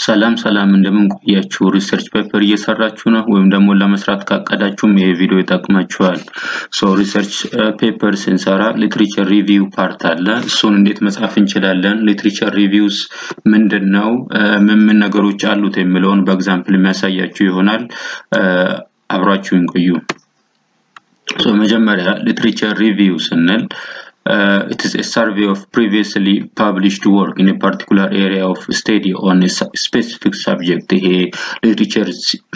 ሰላም እንደምን ቆያችሁ ሪሰርች ፔፐር እየሰራችሁ ነው ወይም ደግሞ ለመስራት ካቀዳችሁም ይሄ ቪዲዮ ይጠቅማችኋል ሶ ሪሰርች ፔፐር ስንሰራ ሊትሬቸር ሪቪው ፓርት አለ እሱን እንዴት መጻፍ እንችላለን ሊትሬቸር ሪቪውስ ምንድነው ምን ነገሮች አሉት የሚለውን በኤግዛምፕል የሚያሳያችሁ ይሆናል አብራችሁን ቆዩ ሶ መጀመሪያ ሊትሬቸር ሪቪው ስንል it is a survey of previously published work in a particular area of study on a specific subject ይሄ literature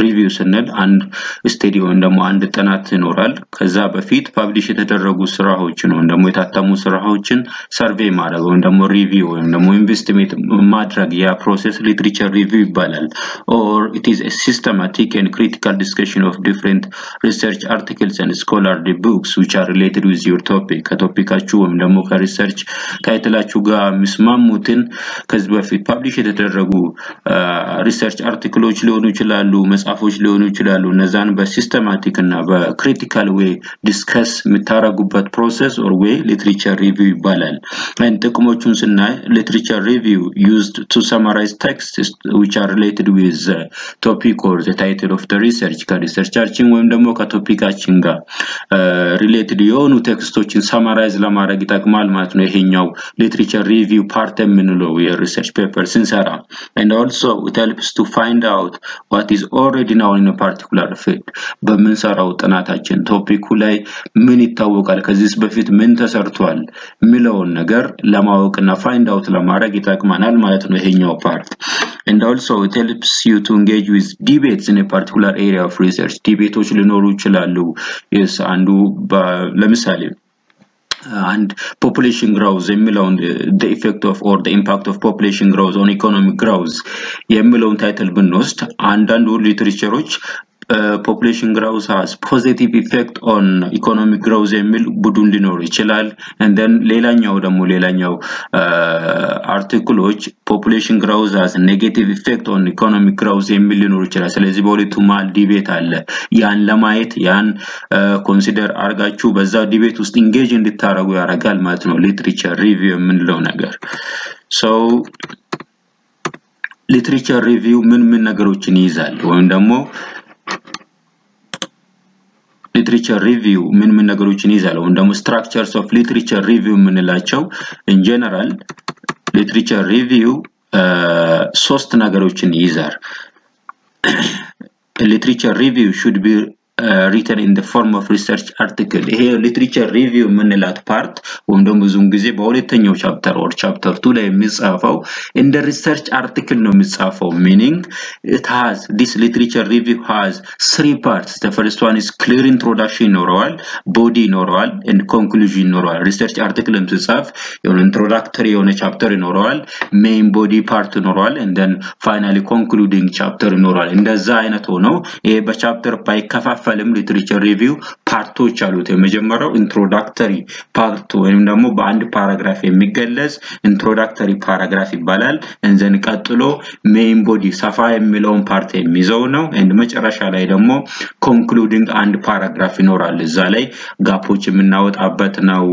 review ስንል አንድ study ወይም ደግሞ አንድ ጥናት ይኖራል ከዛ በፊት ፐብሊሽ የተደረጉ ስራዎችን ወይም ደግሞ የታተሙ ስራዎችን ሰርቬይ ማድረግ ወይም ደግሞ ሪቪው ወይም ደግሞ ኢንቨስቲጌት ማድረግ ያ ፕሮሰስ literature review ይባላል or it is a systematic and critical discussion of different research articles and scholarly books which are related with your topic ከቶፒካችሁ ወይም ደግሞ ከሪሰርች ታይትላችሁ ጋር ምስማሙትን ከዚህ በፊት ፐብሊሽ የተደረጉ ሪሰርች አርቲክሎች ሊሆኑ ይችላሉ መጽሐፎች ሊሆኑ ይችላሉ እነዛን በሲስተማቲክ እና በክሪቲካል ዌይ ዲስከስ የምታረጉበት ፕሮሰስ or way literature review ይባላል and ጥቅሞቹን ስናይ literature review used to summarize texts which are related with the topic or the title of the research ከሪሰርቻችን ወይም ደግሞ ከቶፒካችን ጋር related የሆኑ ቴክስቶችን summarize ለማድረግ ይጠቅማል ማለት ነው ይሄኛው literature review part የምንለው የሪሰርች ፔፐር ስንሰራ and also it helps to find out what is already known in a particular field በምንሰራው ጥናታችን ቶፒኩ ላይ ምን ይታወቃል ከዚህ በፊት ምን ተሰርቷል የሚለውን ነገር ለማወቅና find out ለማድረግ ይጠቅማናል ማለት ነው ይሄኛው part and also it helps you to engage with debates in a particular area of research ዲቤቶች ሊኖሩ ይችላሉ yes አንዱ ለምሳሌ and population growth የሚለውን the effect of or the impact of population growth on economic growth የሚለውን ታይትል ብንወስድ አንዳንድ ሊትሬቸሮች population growth has positive effect on economic growth የሚል ቡድን ሊኖር ይችላል and then ሌላኛው አርቲክሎች population growth has negative effect on economic growth የሚል ሊኖር ይችላል ስለዚህ በሁለቱ ማል ዲቤት አለ ያን ለማየት ያን ኮንሲደር አርጋችሁ በዛ ዲቤት ውስጥ engage እንድታረጉ ያረጋል ማለት ነው literature review የምንለው ነገር so literature review ምን ነገሮችን ይይዛል ወይም ደግሞ literature review ምን ነገሮችን ይዛል ወይም ደግሞ structures of literature review ምንላቸው in general literature review ሶስት ነገሮችን ይዛል literature review should be written in the form of research article ይሄ literature review ምንላት part ወይም ደግሞ ብዙም ጊዜ በሁለተኛው ቻፕተር or chapter 2 ላይ የሚጻፈው እንደ research article ነው የሚጻፈው meaning it has this literature review has three parts the first one is clear introduction ይኖረዋል body ይኖረዋል and conclusion ይኖረዋል research article ሲጻፍ የሆነ introductory የሆነ chapter ይኖረዋል main body part ይኖረዋል and then finally concluding chapter ይኖረዋል እንደዛ አይነት ሆኖ ይሄ በቻፕተር ባይከፋፈል literature review ፓርቶች አሉት የመጀመሪያው introductory part ወይም ደግሞ በአንድ ፓራግራፍ የሚገለጽ introductory paragraph ይባላል and then ቀጥሎ main body ሰፋ የሚለውን ፓርት የሚይዘው ነው and መጨረሻ ላይ ደግሞ concluding አንድ ፓራግራፍ ይኖራል እዛ ላይ ጋፖች የምናወጣበት ነው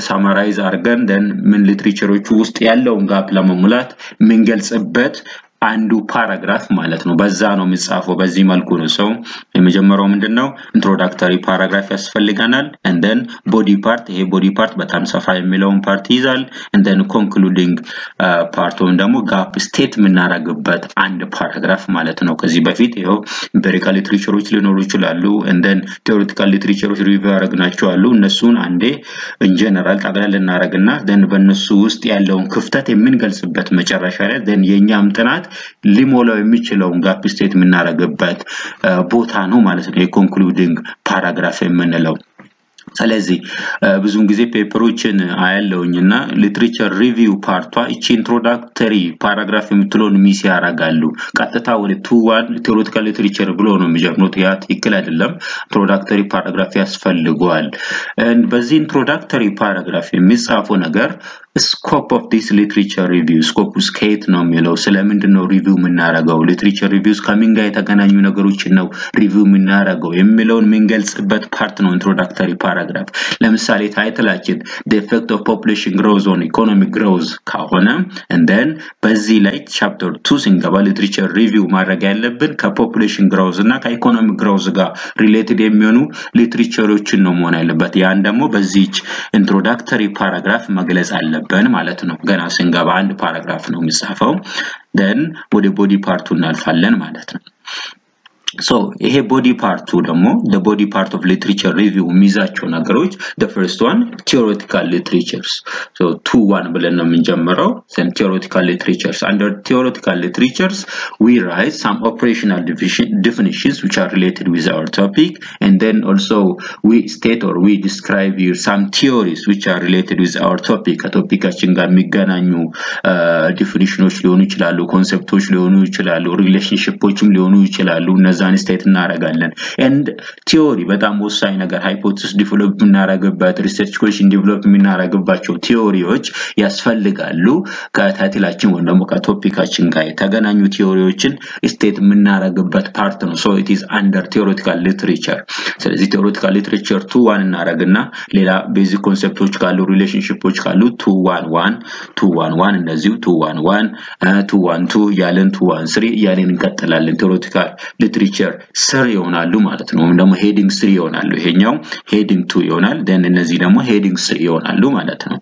summarize አርገን then ምን ሊትሬቸሮቹ ውስጥ ያለውን ጋፕ ለመሙላት ምን ገልጽበት አንዱ ፓራግራፍ ማለት ነው በዛ ነው የሚጻፈው በዚህ መልኩ ነው ሰው የመጀመሪያው ምንድነው introductory paragraph ያስፈልጋናል and then body part ይሄ body part በጣም ሰፋ የሚለውን ፓርት ይዛል and then concluding part ወይም ደግሞ gap state ምናረግበት አንድ ፓራግራፍ ማለት ነው ከዚህ በፊት ይሄው empirical literatureዎች ሊኖሩ ይችላሉ and then theoretical literatureዎች ሪቪው አረግናቸው አሉ እነሱን አንዴ in general ጠቅላላ እናረግና then በእነሱ ውስጥ ያለውን ክፍተት የምንገልጽበት መጨረሻ ላይ then የኛም ጥናት ሊሞላው የሚችለው ጋፕ ስቴት ምናረግበት ቦታ ነው ማለት ነው የኮንክሉዲንግ ፓራግራፍ የምንለው ስለዚህ ብዙውን ጊዜ ፔፐሮችን አያለውኝና literature review ፓርቷ እቺ introductory paragraph የምትለውን ሚስ ያረጋሉ ቀጥታ ወደ 2-1 theoretical literature ብሎ ነው የሚጀምሩት ያ ትክክል አይደለም introductory paragraph ያስፈልጋል and በዚህ introductory paragraph የሚጻፈው ነገር scope of this literature review scope ውስጥ ከየት ነው የሚለው ስለምንድነው ሪቪው የምናረጋው literature reviews ከምን ጋር የተገናኙ ነገሮችን ነው ሪቪው የምናረጋው የሚለውን የምንገልጽበት ፓርት ነው introductory paragraph ለምሳሌ ታይትላችን the effect of population growth on economic growth ከሆነ and then በዚህ ላይ chapter 2 ስንገባ literature review ማድረግ ያለብን ከpopulation growth እና ከeconomic growth ጋር related የሚሆኑ ሊትሬቸሮችን ነው መሆን ያለበት ያን ደግሞ በዚህ introductory paragraph መግለጽ አለ ማለት ነው ገና ስንገባ አንድ ፓራግራፍ ነው የሚጻፈው then ወደ body part እናልፋለን ማለት ነው so ይሄ body part ደግሞ the body part of literature review የሚዛቸው ነገሮች the first one theoretical literatures so 2-1 ብለን ነው የምንጀምረው then theoretical literatures under theoretical literatures we write some operational definitions which are related with our topic and then also we state or we describe here some theories which are related with our topic ከቶፒካችን ጋር የሚገናኙ definitions ሊሆኑ ይችላሉ ኮንሰፕቶች ሊሆኑ ይችላሉ ሪሌሽንሺፖችም ሊሆኑ ይችላሉ ዛን ስቴት እናረጋለን and theory በጣም ወሳኝ ነገር hypothesis develop እናረጋግበት research question develop እናረጋግባቸው ቲዮሪዎች ያስፈልጋሉ ከታይትላችን ወይም ደግሞ ከቶፒካችን ጋር የተገናኙ ቲዮሪዎችን ስቴት እናረጋግበት ፓርት ነው so it is under theoretical literature ስለዚህ theoretical literature 2-1 እናረጋግና ሌላ basic concepts ካሉ relationships ካሉ 2-1-1 እንደዚሁ 2-1-1 2-1-2 ያለን 2-1-3 ያለን እንቀጥላለን theoretical literature ስር ይሆናሉ ማለት ነው ወይም ደግሞ heading 3 ይሆናሉ ይሄኛው heading 2 ይሆናል then እነዚህ ደግሞ heading 3 ይሆናሉ ማለት ነው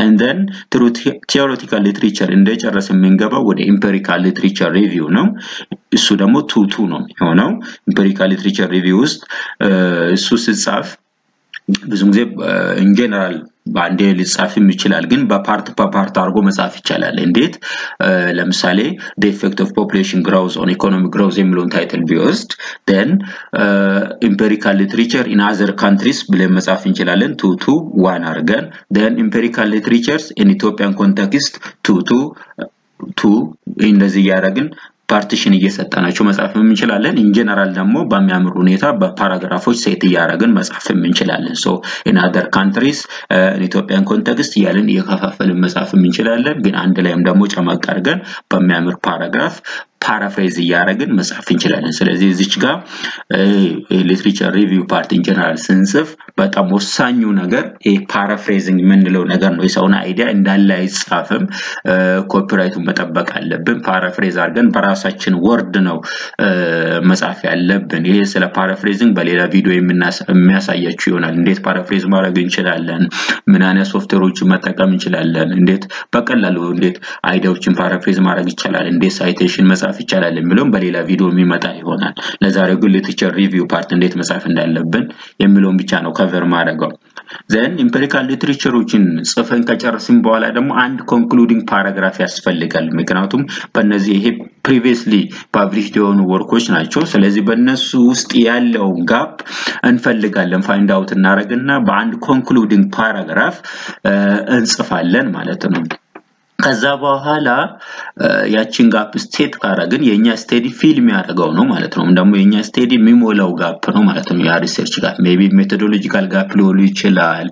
and then through theoretical literature እንደጨረሰ የምንገባው ወደ empirical literature review ነው እሱ ደግሞ 2-2 ነው የሚሆነው empirical literature review ውስጥ እሱ ሲጻፍ ብዙ ጊዜ in general ባንዴ ሊጻፍም ይችላል ግን በፓርት አርጎ መጻፍ ይችላል እንዴት ለምሳሌ the effect of population growth on economic growth የሚለውን ታይትል ቢወስድ then empirical literature in other countries ብለን መጻፍ እንችላለን 2-2-1 አርገን then empirical literatures in Ethiopian context 2-2-2 እንደዚህ ያረግን ፓርቲሽን እየሰጣናቸው መጻፍም እንችላለን in general ደግሞ በሚያምር ሁኔታ በፓራግራፎች ሴት ያረጋግን መጻፍም እንችላለን so in other countries in Ethiopian context ያለን የከፋፈልን መጻፍም እንችላለን ግን አንድ ላይም ደግሞ ጨማቅ አድርገን በሚያምር ፓራግራፍ paraphrase ያረጋግን መጻፍ እንችላለን ስለዚህ እዚች ጋር literature review part in general ስንጽፍ በጣም ወሳኙ ነገር paraphrasing ምንለው ነገር ነው የሰውን አይዲያ እንዳለ አይጻፍም ኮፒራይቱን መጠበቅ አለብን paraphrase አድርገን በራሳችን ወርድ ነው መጻፍ ያለብን ይሄ ስለ paraphrasing በሌላ ቪዲዮ የሚያሳያችሁ ይሆናል እንዴት paraphrase ማድረግ እንችላለን ምን አይነት ሶፍትዌሮችን መጠቀም እንችላለን እንዴት በቀላሉ እንዴት አይዲያዎችን paraphrase ማድረግ ይችላል እንዴት ሳይቴሽን መጻፍ ይችላል የሚለውን በሌላ ቪዲዮ የሚመጣ ይሆናል ለዛሬው ግን literature review part እንዴት መጻፍ እንዳለብን የሚለውን ብቻ ነው cover ማድረገው then empirical literatureዎችን ጽፈን ከጨረስን በኋላ ደግሞ አንድ concluding paragraph ያስፈልጋል ምክንያቱም በእነዚህ ይሄ previously published የሆኑ workዎች ናቸው ስለዚህ በእነሱ ውስጥ ያለው gap እንፈልጋለን find out እናረጋግና በአንድ concluding paragraph እንጽፋለን ማለት ነው ከዛ በኋላ ያቺን ጋፕ ስቴት ካረግን የኛ ስቴዲ ፊልም ያደርገው ነው ማለት ነው ደግሞ የኛ ስቴዲ ሚሞላው ጋፕ ነው ማለት ነው ያ ሪሰርች ጋፕ ሜቢ ሜቶዶሎጂካል ጋፕ ሊሆን ይችላል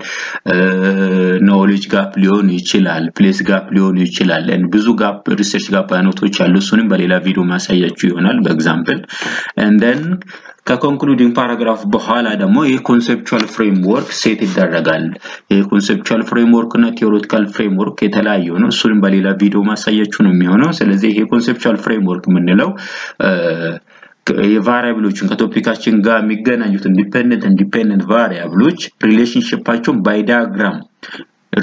ኖሌጅ ጋፕ ሊሆን ይችላል ፕሌስ ጋፕ ሊሆን ይችላል ብዙ ጋፕ ሪሰርች ጋፕ አይነቶች አሉ እሱንም በሌላ ቪዲዮ ማሳያችሁ ይሆናል በኤግዛምፕል and then ከኮንክሉዲንግ ፓራግራፍ በኋላ ደግሞ የኮንሴፕቹዋል ፍሬምወርክ ሴት ይደረጋል የኮንሴፕቹዋል ፍሬምወርክ እና ቲዮሪቲካል ፍሬምወርክ የተለያዩ ነው እሱንም በሌላ ቪዲዮ ማሳያችሁ ነው የሚሆነው ስለዚህ ይሄ ኮንሴፕቹዋል ፍሬምወርክ ምንለው የቫሪያብሎችን ከቶፒካችን ጋር የሚገናኙት ኢንዲፔንደንት ቫሪያብሎች ሪሌሽንሺፓቸውን ባይ ዳያግራም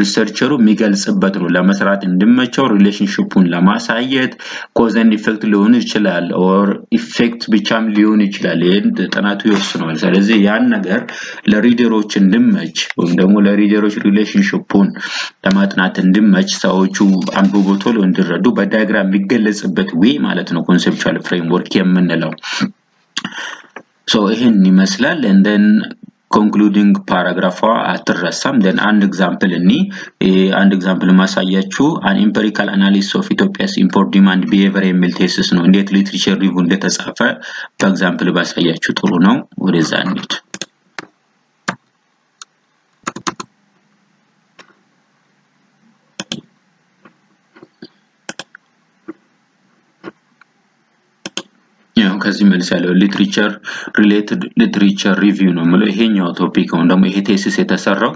ሪሰርቸሩ የሚገልጽበት ነው ለመስራት እንድመቸው ሪሌሽንሺፑን ለማሳየት ኮዝ ኤንድ ኢፌክት ሊሆን ይችላል ኦር ኢፌክት ብቻም ሊሆን ይችላል እንደ ጥናቱ ይወስነዋል ስለዚህ ያን ነገር ለሪደሮች እንድመች ወይም ደግሞ ለሪደሮች ሪሌሽንሺፑን ለማጥናት እንድመች ሰዎቹ አንብቦት ቶሎ እንዲረዱ በዳያግራም የሚገለጽበት ወይ ማለት ነው ኮንሴፕቹዋል ፍሬምወርክ የምንለው so ይሄን ይመስላል and then concluding paragraph አትረሳም then an example ማሳያችሁ an empirical analysis of Ethiopia's import demand behavior የሚል thesis ነው እንዴት literature review እንደተጻፈ በኤግዛምፕል ባሳያችሁ ጥሩ ነው ወደዛ እንሂድ አሁን ከዚህ መልስ ያለው literature related literature review ነው ማለት ይሄኛው ቶፒክ ነው ደግሞ ይሄ ቴሲስ የተሰራው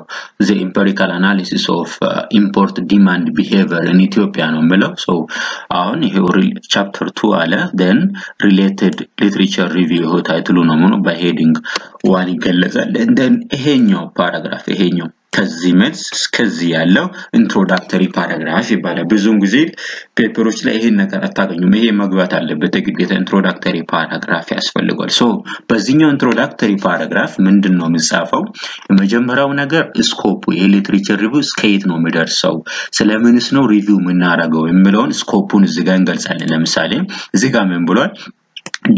the empirical analysis of import demand behavior in Ethiopia ነው ማለት so አሁን ይሄ chapter 2 አለ then related literature review ታይትሉ ነው ማለት በሄዲንግ 1 ይገለጻል and then ይሄኛው ፓራግራፍ ይሄኛው ከዚህ መልስ እስከዚህ ያለው introductory paragraph ይባላል ብዙውን ጊዜ ፔፐሮች ላይ ይሄን ነገር አታገኙም ይሄ መግባት አለበት ግዴታ introductory paragraph ያስፈልጋል so በዚህኛው introductory paragraph ምንድነው የሚጻፈው የመጀመሪያው ነገር ስኮፑ የሊትሬቸር ሪቪው እስከየት ነው የሚደርሰው ስለምንስ ነው ሪቪው የምናደርገው የሚለውን ስኮፑን እዚህ ጋር እንገልጻለን ለምሳሌ እዚህ ጋር ምን ብሏል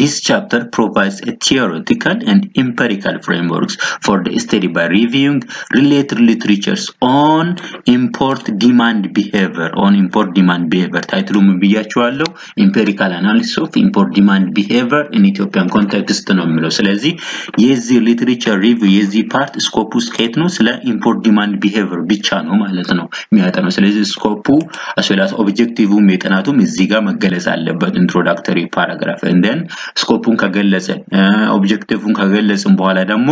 This chapter provides a theoretical and empirical frameworks for the study by reviewing related literatures on import demand behavior. Title ምብያችኋለሁ empirical analysis of import demand behavior in Ethiopian context ነው የሚለው ስለዚህ የዚህ literature review የዚህ part ስኮፑ እስከየት ነው ስለ import demand behavior ብቻ ነው ማለት ነው የሚያጠናው ስለዚህ ስኮፑ አስፈላጊ ኦብጀክቲቭ የጥናቱም እዚህ ጋር መገለጽ አለበት introductory paragraph and then ስኮፑን ከገለጸ ኦብጀክቲቭን ከገለጽን በኋላ ደግሞ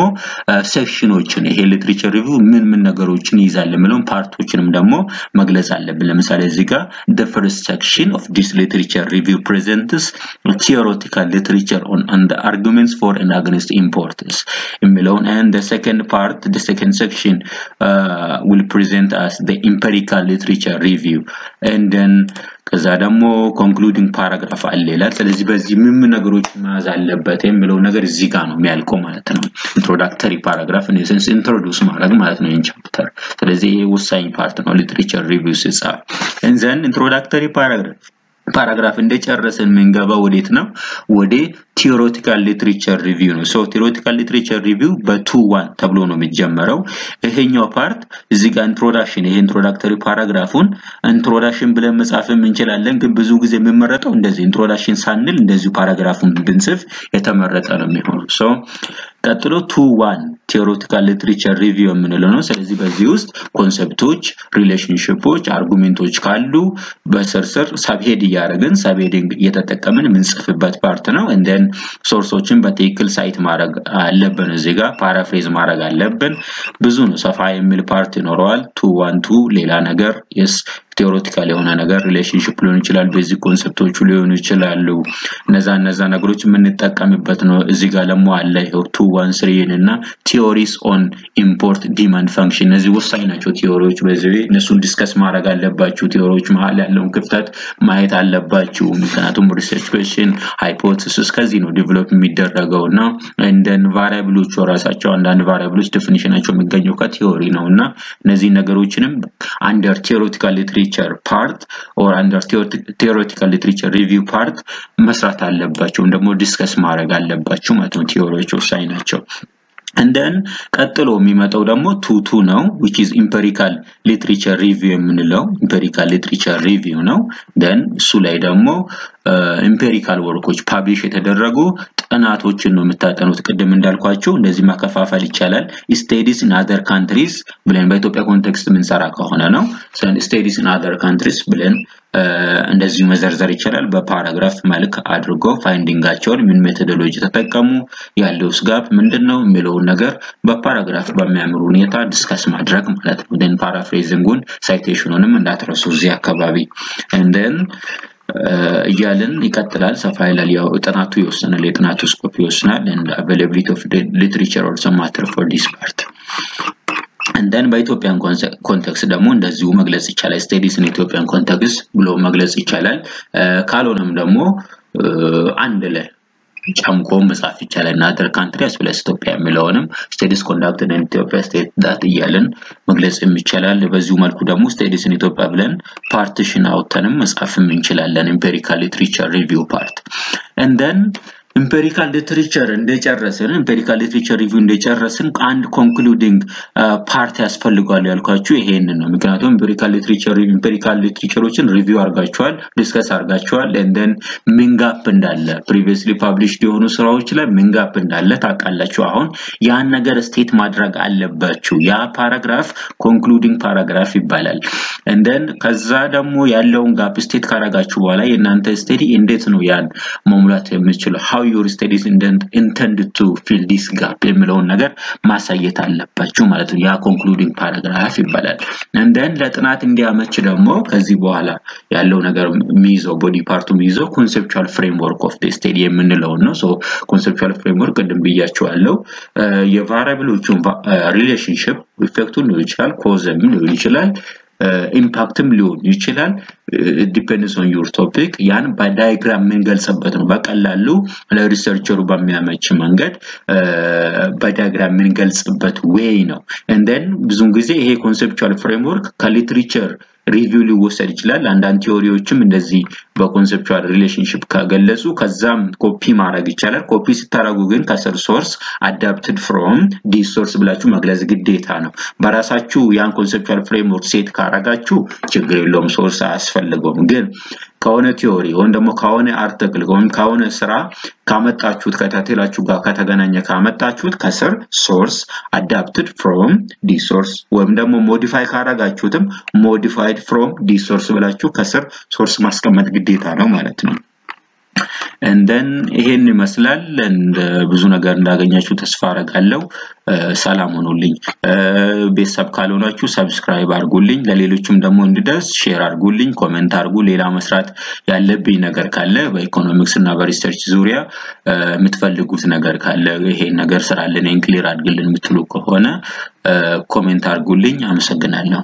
ሴክሽኖችን ይሄ ሊትሬቸር ሪቪው ምን ነገሮችን ይዛል ማለት ፓርቶችንም ደግሞ መግለጽ አለብን ለምሳሌ እዚህ ጋር the first section of this literature review presents theoretical literature on the arguments for and against imports and the second section will present us the empirical literature review and then ከዛ ደግሞ concluding paragraph አለ ይላል ስለዚህ በዚህ ምን ነገሮች ማዝ አለበት የሚለው ነገር እዚህ ጋር ነው የሚያልቀው ማለት ነው introductory paragraph in essence introduce ማድረግ ማለት ነው ቻፕተር ስለዚህ ይሄ ወሳኝ ፓርት ነው literature review ሲጻፍ and then introductory paragraph እንደጨረሰን መንገባው ወዴት ነው ወደ theoretical literature review ነው so theoretical literature review በ2-1 ተብሎ ነው የሚጀመረው ይሄኛው ፓርት እዚህ ጋር introduction ይሄ introductory paragraphን introduction ብለን መጻፍም እንችላለን ግን ብዙ ጊዜ የሚመረጠው እንደዚህ introduction ሳንል እንደዚህ ፓራግራፉን ብንጽፍ የተመረጠ ነው የሚሆነው so ቀጥሎ 2-1 theoretical literature review የምንለው ነው ስለዚህ በዚህ ውስጥ ኮንሰፕቶች ሪሌሽንሺፖች አርጉሜንቶች ካሉ በሰርሰር ሳብሄድ ያረጋን ሳብሄዲንግ እየተጠቀመን ምንጽፍበት ፓርት ነው and then ሶርሶችን በትክክል ሳይት ማድረግ አለብን እዚህ ጋር ፓራፍሬዝ ማድረግ አለብን ብዙ ነው ሰፋ የሚል ፓርት ይኖረዋል 2-1 ሌላ ነገር yes theoretical የሆነ ነገር ሪሌሽንሺፕ ሊሆን ይችላል ቤዚክ ኮንሰፕቶች ሊሆኑ ይችላሉ እነዛ ነገሮች የምንጠቀምበት ነው እዚህ ጋር ለሞ አለ 213 እና theories on import demand function እነዚህ ወሳኝ ናቸው ቲዮሪዎች በዚህ እነሱን ዲስከስ ማድረግ አለባችሁ ቲዮሪዎች መሃል ያለውን ክፍተት ማየት አለባችሁ ምክንያቱም ሪሰርች ኩዌስችን ሃይፖቴሲስ ከዚህ ነው ዲቨሎፕ የሚደረገውና and then ቫሪያብሎች ራሳቸው አንዳንድ ቫሪያብሎች ዲፊኒሽናቸው የሚገኘው ከቲዮሪ ነውና እነዚህ ነገሮችንም under theoretical literature part or under theoretical literature review part መስራት አለባችሁ ደግሞ ዲስከስ ማድረግ አለባችሁ ማለት ነው ቲዮሪዎች ወሳኝ ናቸው and then ቀጥሎ የሚመጣው ደግሞ 2-2 ነው which is empirical literature review የምንለው empirical literature review ነው then እሱ ላይ ደግሞ empirical workዎች ፐብሊሽ የተደረጉ ጥናቶችን ነው የምታጠኑት ቅድም እንዳልኳችሁ እንደዚህ ማከፋፈል ይቻላል studies in other countries ብለን በኢትዮጵያ ኮንቴክስት ምን ሰራ ከሆነ ነው studies in other countries ብለን እንደዚህ መዘርዘር ይችላል በፓራግራፍ መልክ አድርጎ ፋይንዲንጋቸውን ምን ሜቶዶሎጂ ተጠቀሙ ያለው ስጋፕ ምንድነው የሚለው ነገር በፓራግራፍ በሚያምሩ ሁኔታ ዲስከስ ማድረግ ማለት ነው then paraphrasing-ን ሳይቴሽኑንም እንዳትረሱ እዚህ አካባቢ and then እያልን ይቀጥላል ሰፋ ይላል ያው ጥናቱ ይወስናል የጥናቱ ስኮፕ ይወስናል and availability of the literature also matter for this part and then by Ethiopian context ደግሞ እንደዚሁ መግለጽ ይቻላል studies in Ethiopian context ብሎ መግለጽ ይቻላል ካልሆነም ደግሞ አንድ ላይ ጫምቆ መጻፍ ይቻላል እና other countries plus Ethiopia የሚለውንም studies conducted in Ethiopia state that ይያልን መግለጽ ይቻላል በዚሁ መልኩ ደግሞ studies in Ethiopia ብለን partition አውጥተንም መጻፍም እንችላለን empirical literature review part and then empirical literature እንደጨረስን empirical literature review እንደጨረስን አንድ concluding part ያስፈልጋል ያልኳችሁ ይሄንን ነው ምክንያቱም empirical literatureዎችን review አርጋችኋል discuss አርጋችኋል and then ምን ጋፕ እንዳለ previously published የሆኑ ስራዎች ላይ ምን ጋፕ እንዳለ ታውቃላችሁ አሁን ያን ነገር ስቴት ማድረግ አለባችሁ ያ paragraph concluding paragraph ይባላል and then ከዛ ደግሞ ያለውን ጋፕ ስቴት ካረጋችሁ በኋላ የናንተ ስቴዲ እንዴት ነው ያን መሙላት የምትችለው how your studies intended to fill this gap የሚለውን ነገር ማሳየት አለባችሁ ማለት ነው ያ concluding paragraph ይባላል and then ለጥናት እንዲያመች ደግሞ ከዚህ በኋላ ያለው ነገር ሚይዘው body part ሚይዘው conceptual framework of the study የምንለው ነው so conceptual framework ቅድም ብያችኋለሁ የቫሪያብሎቹን relationship effecቱን ነው ይችላል causeም ነው ይችላል impactም ሊሆን ይችላል it depends on your topic ያን በዳያግራም ምንገልጽበት ነው በቀላሉ ለሪሰርቸሩ በሚያመች መንገድ በዳያግራም ምንገልጽበት way ነው and then ብዙን ጊዜ ይሄ conceptual framework ከሊትሬቸር ሪቪው ሊወሰድ ይችላል አንዳንድ ቲዮሪዎችም እንደዚህ በኮንሰፕቹዋል ሪሌሽንሺፕ ካገለጹ ከዛም ኮፒ ማድረግ ይችላል ኮፒ ሲታረጉ ግን ከሰር ሶርስ adapted from this source ብላችሁ መግለጽ ግዴታ ነው በራሳችሁ ያን ኮንሰፕቹዋል ፍሬምወርክ ሴት ካረጋችሁ ችግር የለውም ሶርስ አያስፈልገውም ግን ከሆነ ቲዮሪ ወይም ደግሞ ከሆነ አርቲክል ወይም ከሆነ ስራ ካመጣችሁት ከታቴላችሁ ጋር ከተገናኘ ካመጣችሁት ከስር source adapted from this source ወይም ደግሞ modify ካረጋችሁትም modified from this source ብላችሁ ከስር source ማስቀመጥ ግዴታ ነው ማለት ነው and then ይሄን ይመስላል and ብዙ ነገር እንዳገኛችሁ ተስፋ አረጋለሁ ሰላም ሆኖልኝ ቤተሰብ ካልሆናችሁ ሰብስክራይብ አድርጉልኝ ለሌሎችም ደግሞ እንዲደርስ ሼር አድርጉልኝ ኮሜንት አድርጉ ሌላ መስራት ያለብኝ ነገር ካለ በኢኮኖሚክስ እና በሪሰርች ዙሪያ የምትፈልጉት ነገር ካለ ይሄን ነገር ስራልን ክሊር አድርግልን የምትሉ ከሆነ ኮሜንት አድርጉልኝ አመሰግናለሁ